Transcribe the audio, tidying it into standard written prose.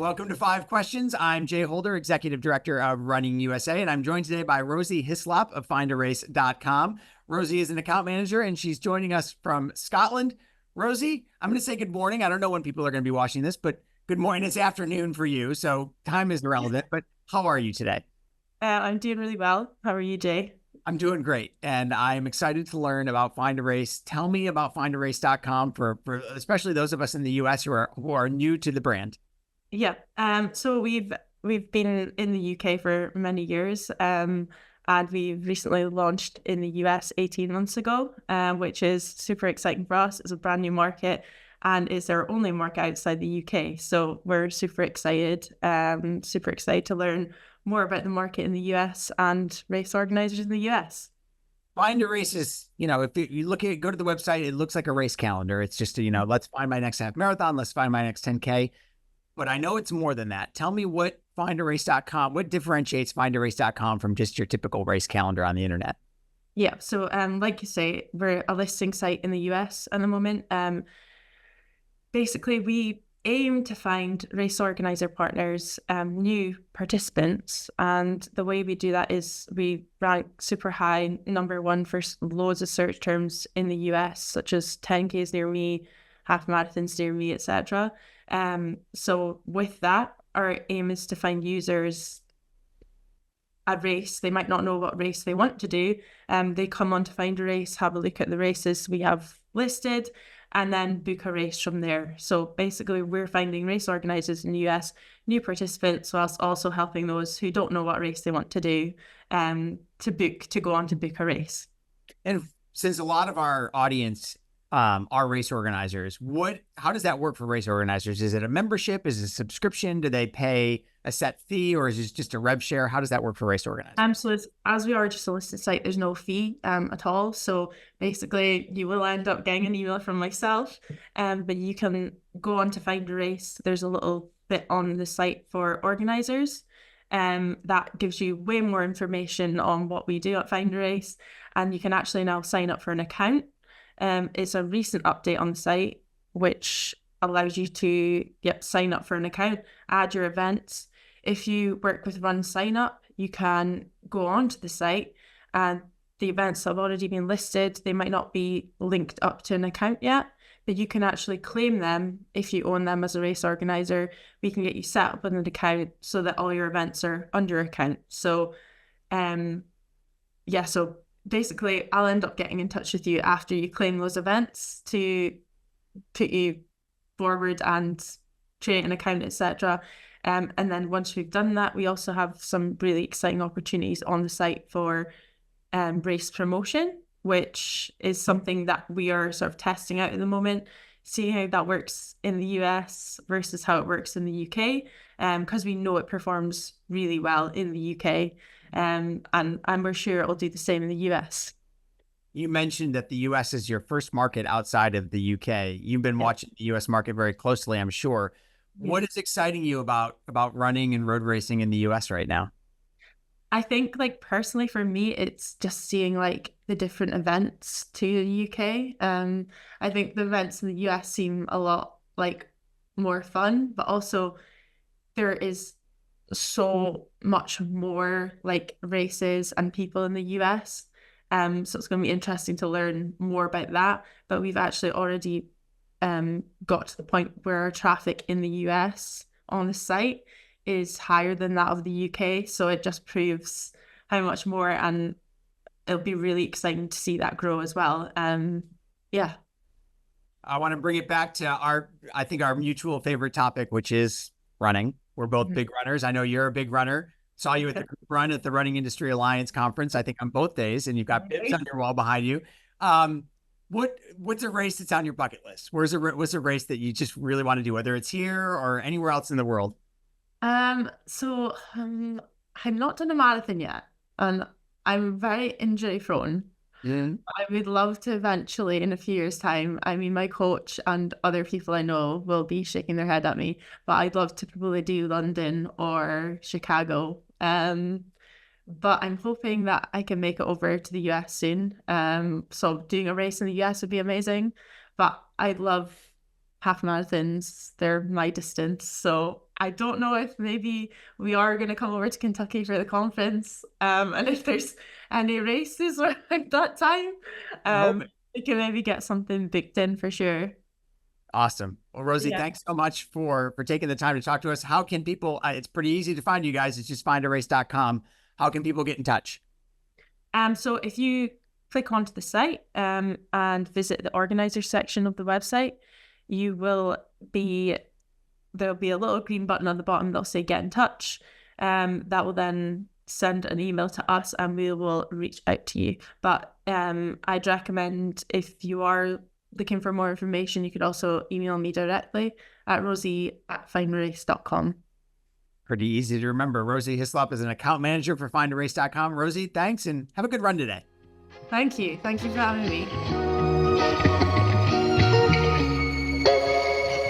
Welcome to Five Questions. I'm Jay Holder, Executive Director of Running USA, and I'm joined today by Rosie Hislop of findarace.com. Rosie is an account manager, and she's joining us from Scotland. Rosie, I'm going to say good morning. I don't know when people are going to be watching this, but good morning. It's afternoon for you, so time is irrelevant. But how are you today? I'm doing really well. How are you, Jay? I'm doing great, and I'm excited to learn about Find a Race. Tell me about findarace.com for especially those of us in the US who are new to the brand. Yeah. So we've been in the UK for many years. And we've recently launched in the US 18 months ago, which is super exciting for us. It's a brand new market and it's our only market outside the UK. So we're super excited to learn more about the market in the US and race organizers in the US. Find a Race is, if you go to the website, it looks like a race calendar. It's just, let's find my next half marathon. Let's find my next 10K. But I know it's more than that. Tell me what what differentiates findarace.com from just your typical race calendar on the internet? Yeah. So, like you say, we're a listing site in the US at the moment. Basically, we aim to find race organizer partners, new participants. And the way we do that is we rank super high, number one for loads of search terms in the US, such as 10Ks near me, half marathons near me, etc. So with that, our aim is to find users a race. They might not know what race they want to do. They come on to find a race, have a look at the races we have listed, and then book a race from there. So basically, we're finding race organizers in the US, new participants, whilst also helping those who don't know what race they want to do to go on to book a race. And since a lot of our audience are race organizers, how does that work for race organizers? Is it a membership? Is it a subscription? Do they pay a set fee, or is it just a rev share? How does that work for race organizers? So as we are just a listed site, there's no fee at all. So basically, you will end up getting an email from myself, but you can go on to find a race. There's a little bit on the site for organizers, that gives you way more information on what we do at Find a Race, and you can actually now sign up for an account. It's a recent update on the site, which allows you to sign up for an account, add your events. If you work with Run Sign Up, you can go onto the site and the events have already been listed. They might not be linked up to an account yet, but you can actually claim them if you own them as a race organizer. We can get you set up with an account so that all your events are under account. So, so basically, I'll end up getting in touch with you after you claim those events to put you forward and create an account, etc. And then once we've done that, we also have some really exciting opportunities on the site for race promotion, which is something that we are sort of testing out at the moment, seeing how that works in the US versus how it works in the UK, because we know it performs really well in the UK, and we're sure it'll do the same in the US. You mentioned that the US is your first market outside of the UK. You've been watching the US market very closely, I'm sure. What is exciting you about running and road racing in the US right now? I think, personally for me, it's just seeing the different events to the UK. I think the events in the US seem a lot more fun, but also there is so much more races and people in the US. So it's going to be interesting to learn more about that. But we've actually already got to the point where our traffic in the US on the site is higher than that of the UK. So it just proves how much more, and it'll be really exciting to see that grow as well. Yeah. I want to bring it back to our mutual favorite topic, which is running. We're both big runners. I know you're a big runner. Saw you at the run at the Running Industry Alliance conference, I think on both days, and you've got bibs on your wall behind you. What's a race that's on your bucket list? What's a race that you just really want to do, whether it's here or anywhere else in the world? So I've not done a marathon yet, and I'm very injury prone. I would love to eventually, in a few years' time. I mean, my coach and other people I know will be shaking their head at me, but I'd love to probably do London or Chicago. But I'm hoping that I can make it over to the US soon. So doing a race in the US would be amazing. But I'd love half marathons, they're my distance. So I don't know if maybe we are going to come over to Kentucky for the conference. And if there's any races around that time, we can maybe get something booked in for sure. Awesome. Well, Rosie, Yeah. thanks so much for taking the time to talk to us. How can people, it's pretty easy to find you guys. It's just findarace.com. How can people get in touch? So if you click onto the site and visit the organizer section of the website, there'll be a little green button on the bottom that'll say get in touch. That will then send an email to us and we will reach out to you. But I'd recommend, if you are looking for more information, you could also email me directly at rosie@findarace.com. Pretty easy to remember. Rosie Hislop is an account manager for findarace.com. Rosie, thanks and have a good run today. Thank you. Thank you for having me.